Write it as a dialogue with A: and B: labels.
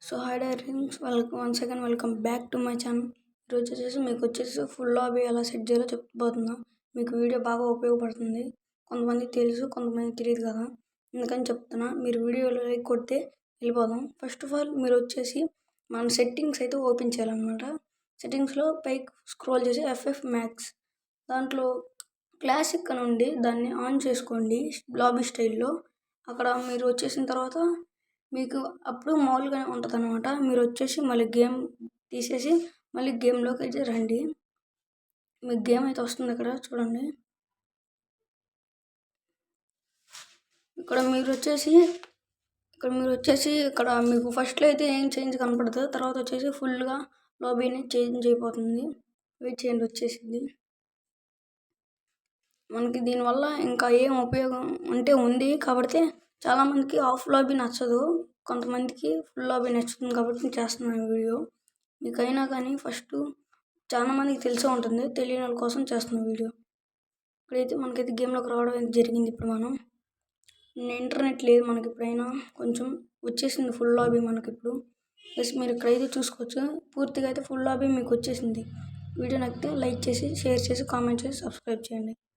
A: So hi darlings, once again welcome back to my channel. ఈరోజు వచ్చేసి మీకు full lobby ఎలా సెట్ చేయాలో చెప్పబోతున్నా. మీకు వీడియో బాగా ఉపయోగపడుతుంది. కొంతమందికి తెలుసు, కొంతమందికి తెలియదు కదా, అందుకని చెప్తున్నా. మీరు వీడియోలో లైక్ కొడితే వెళ్ళిపోదాం. ఫస్ట్ ఆఫ్ ఆల్ మీరు వచ్చేసి మన సెట్టింగ్స్ అయితే ఓపెన్ చేయాలన్నమాట. సెట్టింగ్స్లో పైకి స్క్రోల్ చేసి FF Max దాంట్లో క్లాసిక్ అని ఉండి దాన్ని ఆన్ చేసుకోండి లాబీ స్టైల్లో. అక్కడ మీరు వచ్చేసిన తర్వాత మీకు అప్పుడు మామూలుగానే ఉంటుందన్నమాట. మీరు వచ్చేసి మళ్ళీ గేమ్ తీసేసి మళ్ళీ గేమ్లోకి అయితే రండి. మీకు గేమ్ అయితే వస్తుంది ఇక్కడ చూడండి. ఇక్కడ మీరు వచ్చేసి ఇక్కడ మీకు ఫస్ట్లో అయితే ఏం చేంజ్ కనపడదు. తర్వాత వచ్చేసి ఫుల్గా లాబీని చేంజ్ అయిపోతుంది. వెయిట్ చేయండి, వచ్చేసింది. మనకి దీనివల్ల ఇంకా ఏం ఉపయోగం అంటే ఉంది కాబట్టి చాలామందికి ఆఫ్ లాబీ నచ్చదు, కొంతమందికి ఫుల్ లాబీ నచ్చుతుంది కాబట్టి నేను చేస్తున్నాను వీడియో. మీకైనా కానీ ఫస్ట్ చాలామందికి తెలిసే ఉంటుంది, తెలియని వాళ్ళ కోసం చేస్తున్నాను వీడియో. ఇప్పుడైతే మనకైతే గేమ్లోకి రావడం జరిగింది. ఇప్పుడు మనం ఇంటర్నెట్ లేదు మనకి, ఎప్పుడైనా కొంచెం వచ్చేసింది ఫుల్ లాబీ మనకి ఇప్పుడు. ప్లస్ మీరు ఇక్కడైతే చూసుకోవచ్చు, పూర్తిగా అయితే ఫుల్ లాబీ మీకు వచ్చేసింది. వీడియో నచ్చితే లైక్ చేసి, షేర్ చేసి, కామెంట్ చేసి, సబ్స్క్రైబ్ చేయండి.